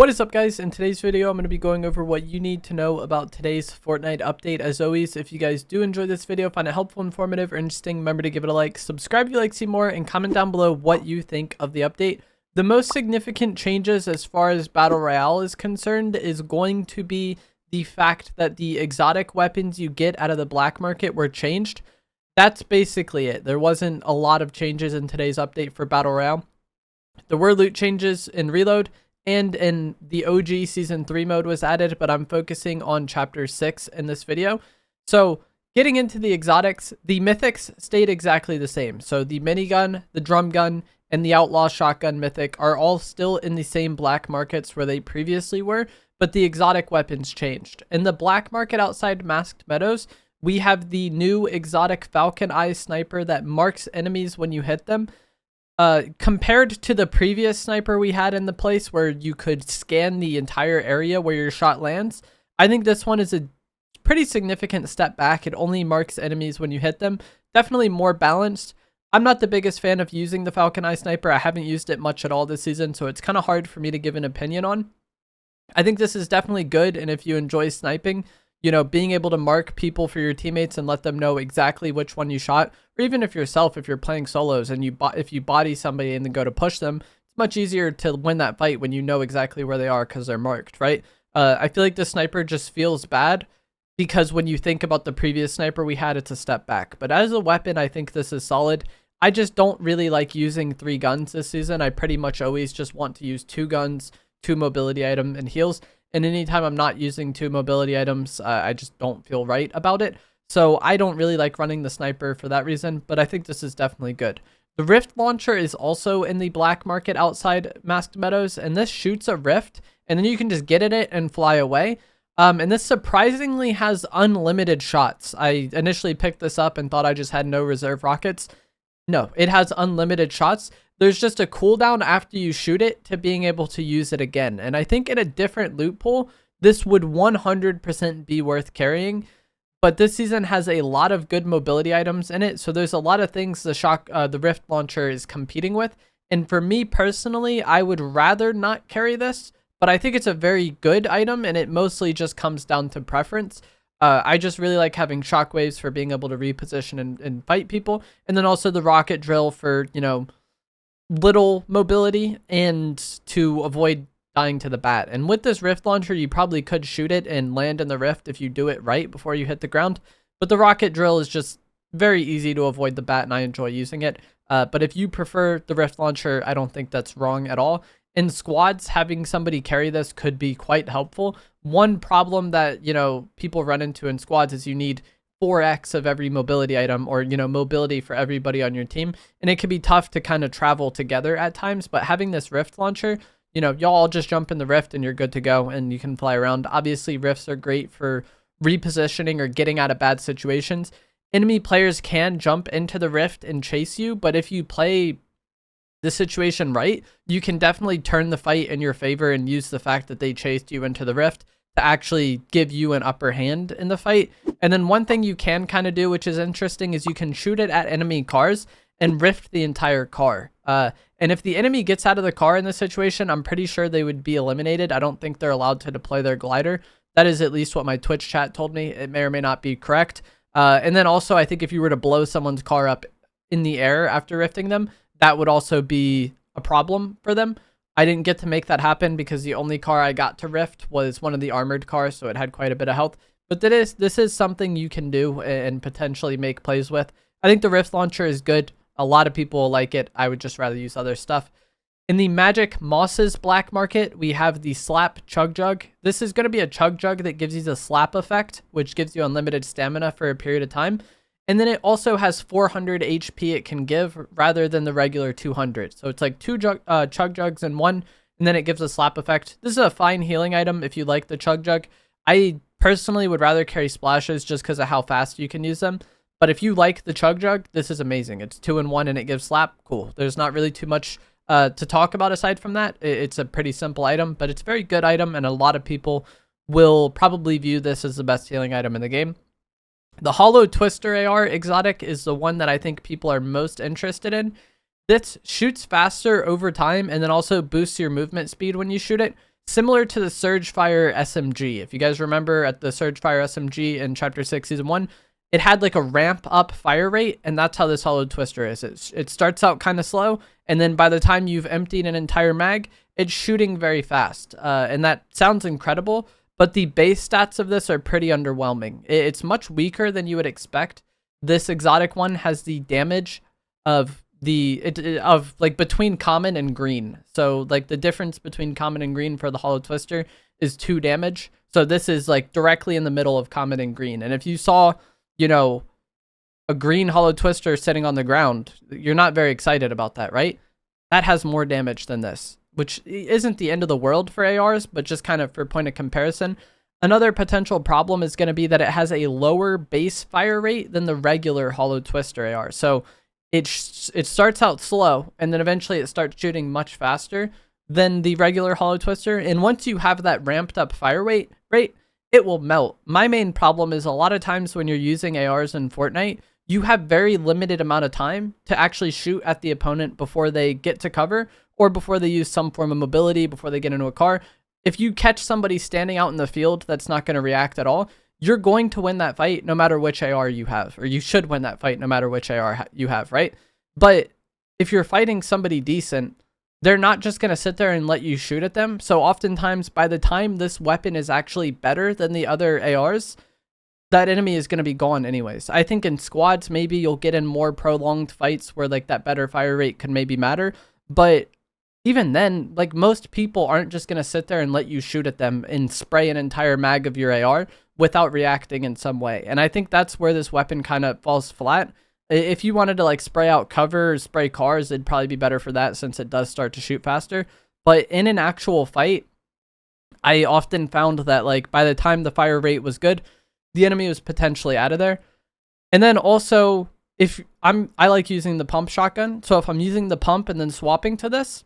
What is up, guys? In today's video, I'm going to be going over what you need to know about today's Fortnite update. As always, if you guys do enjoy this video, find it helpful, informative, or interesting, remember to give it a like, subscribe if you like to see more, and comment down below what you think of the update. The most significant changes as far as Battle Royale is concerned is going to be the fact that the exotic weapons you get out of the black market were changed. That's basically it. There wasn't a lot of changes in today's update for Battle Royale. There were loot changes in Reload, and in the OG Season 3 mode was added, but I'm focusing on Chapter 6 in this video. So, getting into the exotics, the mythics stayed exactly the same. So, the minigun, the drum gun, and the outlaw shotgun mythic are all still in the same black markets where they previously were, but the exotic weapons changed. In the black market outside Masked Meadows, we have the new exotic Falcon Eye sniper that marks enemies when you hit them. Compared to the previous sniper we had in the place where you could scan the entire area where your shot lands, I think this one is a pretty significant step back. It only marks enemies when you hit them. Definitely more balanced. I'm not the biggest fan of using the Falcon Eye sniper. I haven't used it much at all this season, so it's kind of hard for me to give an opinion on. I think this is definitely good, and if you enjoy sniping, you know, being able to mark people for your teammates and let them know exactly which one you shot, or even if you're playing solos and if you body somebody and then go to push them, it's much easier to win that fight when you know exactly where they are because they're marked, right? I feel like the sniper just feels bad because when you think about the previous sniper we had, it's a step back. But as a weapon, I think this is solid. I just don't really like using 3 guns this season. I pretty much always just want to use 2 guns, 2 mobility item, and heals. And anytime I'm not using 2 mobility items, I just don't feel right about it. So I don't really like running the sniper for that reason, but I think this is definitely good. The Rift launcher is also in the black market outside Masked Meadows, and this shoots a rift, and then you can just get in it and fly away. And this surprisingly has unlimited shots. I initially picked this up and thought I just had no reserve rockets. No, it has unlimited shots. There's just a cooldown after you shoot it to being able to use it again. And I think in a different loot pool, this would 100% be worth carrying. But this season has a lot of good mobility items in it. So there's a lot of things the Rift launcher is competing with. And for me personally, I would rather not carry this. But I think it's a very good item, and it mostly just comes down to preference. I just really like having shockwaves for being able to reposition and fight people. And then also the rocket drill for, you know, little mobility and to avoid dying to the bat. And with this rift launcher, you probably could shoot it and land in the rift if you do it right before you hit the ground. But the rocket drill is just very easy to avoid the bat, and I enjoy using it. But if you prefer the rift launcher, I don't think that's wrong at all. In squads, having somebody carry this could be quite helpful. One problem that, you know, people run into in squads is you need 4x of every mobility item, or, you know, mobility for everybody on your team. And it can be tough to kind of travel together at times, but having this rift launcher, you know, y'all just jump in the rift and you're good to go and you can fly around. Obviously, rifts are great for repositioning or getting out of bad situations. Enemy players can jump into the rift and chase you, but if you play the situation right, you can definitely turn the fight in your favor and use the fact that they chased you into the rift to actually give you an upper hand in the fight. And then one thing you can kind of do, which is interesting, is you can shoot it at enemy cars and rift the entire car. And if the enemy gets out of the car in this situation, I'm pretty sure they would be eliminated. I don't think they're allowed to deploy their glider. That is at least what my Twitch chat told me. It may or may not be correct. And then also, I think if you were to blow someone's car up in the air after rifting them, that would also be a problem for them. I didn't get to make that happen because the only car I got to rift was one of the armored cars, so it had quite a bit of health. But this is something you can do and potentially make plays with. I think the rift launcher is good. A lot of people like it. I would just rather use other stuff. In the Magic Mosses black market, we have the Slap Chug Jug. This is going to be a Chug Jug that gives you the slap effect, which gives you unlimited stamina for a period of time. And then it also has 400 HP it can give rather than the regular 200. So it's like 2 Chug Jugs in one, and then it gives a slap effect. This is a fine healing item if you like the Chug Jug. I personally would rather carry splashes just because of how fast you can use them. But if you like the Chug Jug, this is amazing. It's 2 in 1 and it gives slap. Cool. There's not really too much to talk about aside from that. It's a pretty simple item, but it's a very good item, and a lot of people will probably view this as the best healing item in the game. The Hollow Twister AR exotic is the one that I think people are most interested in. This shoots faster over time and then also boosts your movement speed when you shoot it. similar to the Surgefire SMG. If you guys remember at the Surgefire SMG in Chapter 6, Season 1, it had like a ramp up fire rate, and that's how this Hollow Twister is. It starts out kind of slow, and then by the time you've emptied an entire mag, it's shooting very fast. And that sounds incredible, but the base stats of this are pretty underwhelming. It's much weaker than you would expect. This exotic one has the damage of like between common and green. So like the difference between common and green for the Hollow Twister is 2 damage. So this is like directly in the middle of common and green. And if you saw, you know, a green Hollow Twister sitting on the ground, you're not very excited about that, right? That has more damage than this, which isn't the end of the world for ARs, but just kind of for point of comparison. Another potential problem is going to be that it has a lower base fire rate than the regular Hollow Twister AR. So it starts out slow, and then eventually it starts shooting much faster than the regular Hollow Twister. And once you have that ramped up fire rate, it will melt. My main problem is a lot of times when you're using ARs in Fortnite, you have very limited amount of time to actually shoot at the opponent before they get to cover, or before they use some form of mobility, before they get into a car. If you catch somebody standing out in the field that's not going to react at all, you're going to win that fight no matter which AR you have, or you should win that fight no matter which AR you have, right? But if you're fighting somebody decent, they're not just going to sit there and let you shoot at them. So oftentimes, by the time this weapon is actually better than the other ARs, that enemy is going to be gone anyways. I think in squads, maybe you'll get in more prolonged fights where like that better fire rate could maybe matter. But even then, like most people aren't just going to sit there and let you shoot at them and spray an entire mag of your AR without reacting in some way. And I think that's where this weapon kind of falls flat. If you wanted to like spray out cover or spray cars, it'd probably be better for that since it does start to shoot faster. But in an actual fight, I often found that like by the time the fire rate was good, the enemy was potentially out of there. And then also, if I like using the pump shotgun. So if I'm using the pump and then swapping to this,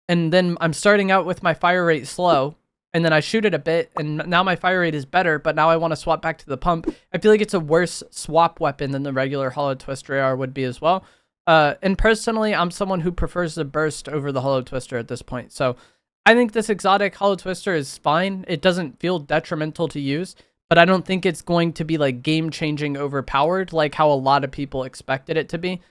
and then I'm starting out with my fire rate slow, and then I shoot it a bit, and now my fire rate is better, but now I want to swap back to the pump, I feel like it's a worse swap weapon than the regular Hollow Twister AR would be as well. And personally, I'm someone who prefers the burst over the Hollow Twister at this point. So I think this exotic Hollow Twister is fine. It doesn't feel detrimental to use, but I don't think it's going to be like game-changing overpowered like how a lot of people expected it to be.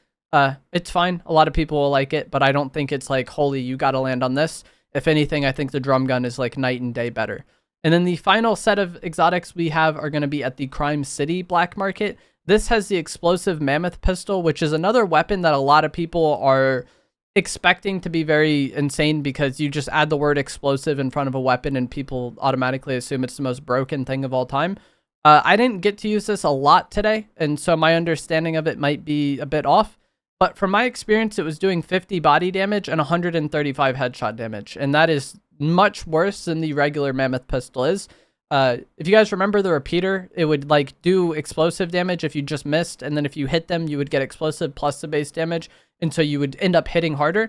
It's fine. A lot of people will like it, but I don't think it's like, holy, you got to land on this. If anything, I think the drum gun is like night and day better. And then the final set of exotics we have are going to be at the Crime City black market. This has the explosive Mammoth pistol, which is another weapon that a lot of people are expecting to be very insane because you just add the word explosive in front of a weapon and people automatically assume it's the most broken thing of all time. I didn't get to use this a lot today, and so my understanding of it might be a bit off. But from my experience, it was doing 50 body damage and 135 headshot damage. And that is much worse than the regular Mammoth pistol is. If you guys remember the repeater, it would like do explosive damage if you just missed. And then if you hit them, you would get explosive plus the base damage. And so you would end up hitting harder.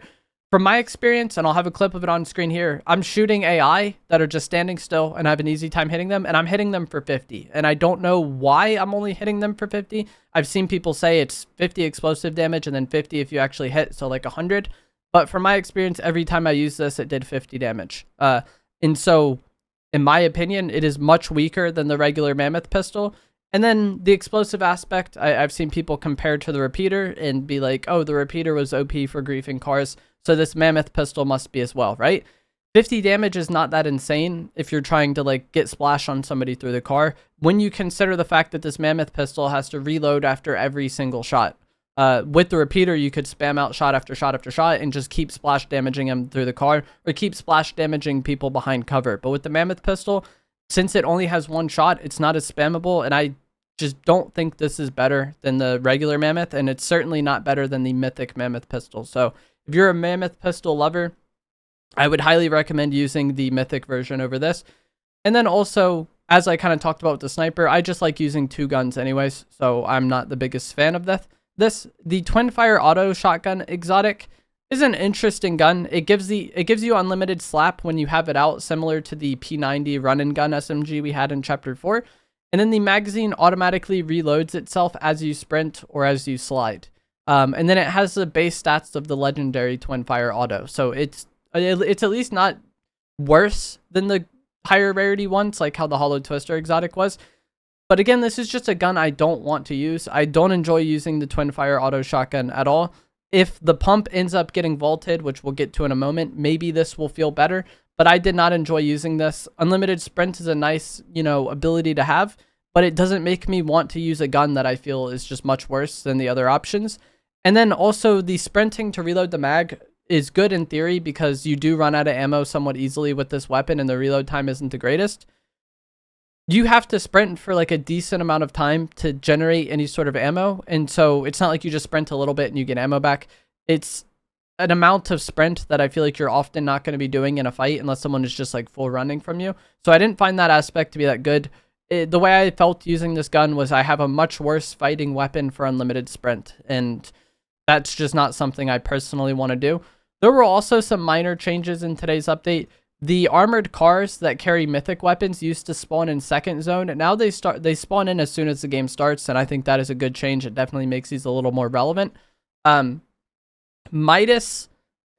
From my experience, and I'll have a clip of it on screen here, I'm shooting AI that are just standing still and I have an easy time hitting them, and I'm hitting them for 50. And I don't know why I'm only hitting them for 50. I've seen people say it's 50 explosive damage and then 50 if you actually hit, so like 100. But from my experience, every time I use this, it did 50 damage. And so, in my opinion, it is much weaker than the regular Mammoth pistol. And then the explosive aspect, I've seen people compare to the repeater and be like, oh, the repeater was OP for griefing cars, so this Mammoth pistol must be as well, right? 50 damage is not that insane if you're trying to like get splash on somebody through the car, when you consider the fact that this Mammoth pistol has to reload after every single shot. With the repeater, you could spam out shot after shot after shot and just keep splash damaging them through the car, or keep splash damaging people behind cover. But with the Mammoth pistol, since it only has one shot, it's not as spammable, and I just don't think this is better than the regular Mammoth, and it's certainly not better than the mythic Mammoth pistol. So if you're a Mammoth pistol lover, I would highly recommend using the mythic version over this. And then also, as I kind of talked about with the sniper, I just like using 2 guns anyways, so I'm not the biggest fan of the twin fire auto shotgun exotic is an interesting gun. It gives you unlimited slap when you have it out, similar to the P90 run and gun SMG we had in chapter 4. And then the magazine automatically reloads itself as you sprint or as you slide. And then it has the base stats of the legendary twin fire auto. So it's at least not worse than the higher rarity ones, like how the Hollow Twister exotic was. But again, this is just a gun I don't want to use. I don't enjoy using the twin fire auto shotgun at all. If the pump ends up getting vaulted, which we'll get to in a moment, maybe this will feel better. But I did not enjoy using this. Unlimited sprint is a nice, ability to have, but it doesn't make me want to use a gun that I feel is just much worse than the other options. And then also the sprinting to reload the mag is good in theory because you do run out of ammo somewhat easily with this weapon and the reload time isn't the greatest. You have to sprint for like a decent amount of time to generate any sort of ammo. And so it's not like you just sprint a little bit and you get ammo back. It's an amount of sprint that I feel like you're often not going to be doing in a fight unless someone is just like full running from you. So I didn't find that aspect to be that good. The way I felt using this gun was I have a much worse fighting weapon for unlimited sprint. And that's just not something I personally want to do. There were also some minor changes in today's update. The armored cars that carry mythic weapons used to spawn in second zone, and now they spawn in as soon as the game starts, and I think that is a good change. It definitely makes these a little more relevant. Midas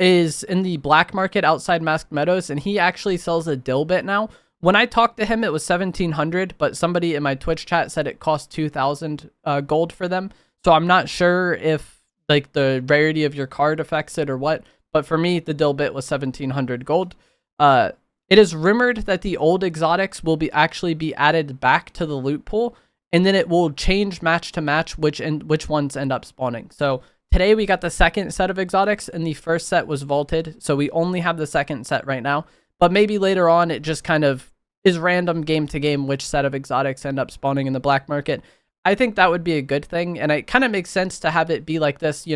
is in the black market outside Masked Meadows, and he actually sells a dill bit now. When I talked to him, it was 1,700, but somebody in my Twitch chat said it cost 2,000 gold for them. So I'm not sure if like the rarity of your card affects it or what, but for me, the dill bit was 1,700 gold. It is rumored that the old exotics will actually be added back to the loot pool, and then it will change match to match which ones end up spawning. So today we got the second set of exotics, and the first set was vaulted, so we only have the second set right now. But maybe later on it just kind of is random game to game which set of exotics end up spawning in the black market. I think that would be a good thing, and it kind of makes sense to have it be like this,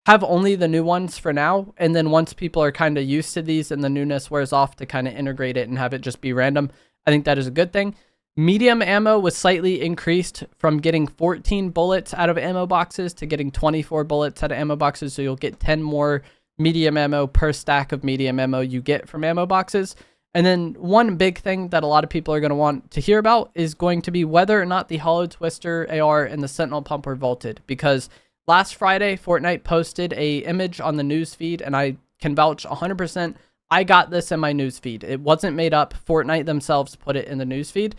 have only the new ones for now, and then once people are kind of used to these and the newness wears off, to kind of integrate it and have it just be random. I think that is a good thing. Medium ammo was slightly increased from getting 14 bullets out of ammo boxes to getting 24 bullets out of ammo boxes, so you'll get 10 more medium ammo per stack of medium ammo you get from ammo boxes. And then one big thing that a lot of people are going to want to hear about is going to be whether or not the Hollow Twister AR and the Sentinel Pump were vaulted, because last Friday, Fortnite posted a image on the news feed, and I can vouch 100%. I got this in my news feed. It wasn't made up. Fortnite themselves put it in the news feed,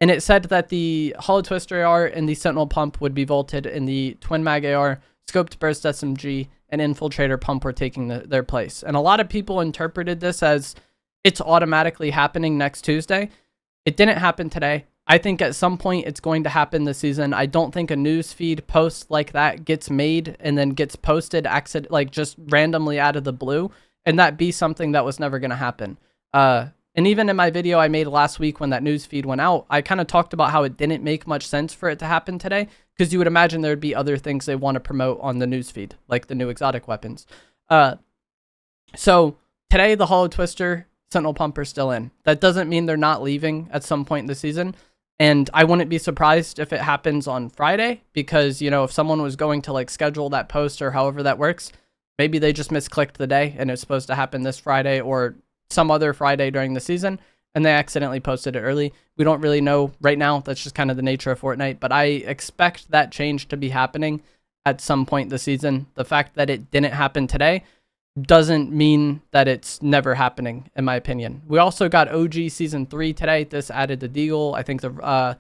and it said that the Hollow Twister AR and the Sentinel Pump would be vaulted, and the Twin Mag AR, Scoped Burst SMG, and Infiltrator Pump were taking their place. And a lot of people interpreted this as it's automatically happening next Tuesday. It didn't happen today. I think at some point it's going to happen this season. I don't think a newsfeed post like that gets made and then gets posted like just randomly out of the blue, and that be something that was never going to happen. And even in my video I made last week when that newsfeed went out, I kind of talked about how it didn't make much sense for it to happen today, because you would imagine there would be other things they want to promote on the newsfeed, like the new exotic weapons. So today the Hollow Twister, Sentinel Pump are still in. That doesn't mean they're not leaving at some point in the season. And I wouldn't be surprised if it happens on Friday, because, if someone was going to like schedule that post or however that works, maybe they just misclicked the day and it's supposed to happen this Friday or some other Friday during the season, and they accidentally posted it early. We don't really know right now. That's just kind of the nature of Fortnite, but I expect that change to be happening at some point this season. The fact that it didn't happen today doesn't mean that it's never happening, in my opinion. We also got OG Season 3 today. This added the Deagle. I think the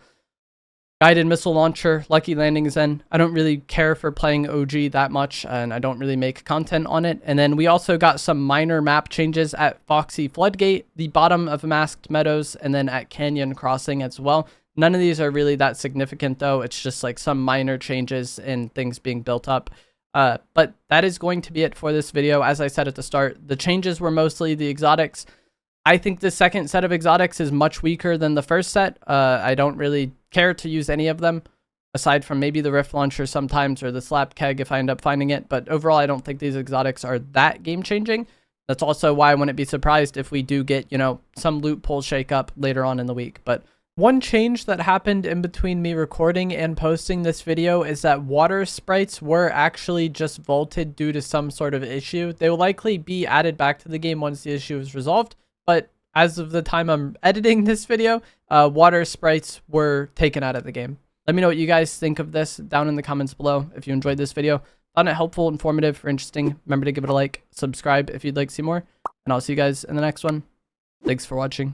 guided missile launcher, Lucky Landing is in. I don't really care for playing OG that much, and I don't really make content on it. And then we also got some minor map changes at Foxy Floodgate, the bottom of Masked Meadows, and then at Canyon Crossing as well. None of these are really that significant, though. It's just like some minor changes in things being built up. But that is going to be it for this video. As I said at the start, the changes were mostly the exotics. I think the second set of exotics is much weaker than the first set. I don't really care to use any of them, aside from maybe the Rift Launcher sometimes or the Slap Keg if I end up finding it. But overall, I don't think these exotics are that game-changing. That's also why I wouldn't be surprised if we do get, some loot pool shake-up later on in the week. But one change that happened in between me recording and posting this video is that water sprites were actually just vaulted due to some sort of issue. They will likely be added back to the game once the issue is resolved, but as of the time I'm editing this video, water sprites were taken out of the game. Let me know what you guys think of this down in the comments below. If you enjoyed this video, found it helpful, informative, or interesting, remember to give it a like, subscribe if you'd like to see more, and I'll see you guys in the next one. Thanks for watching.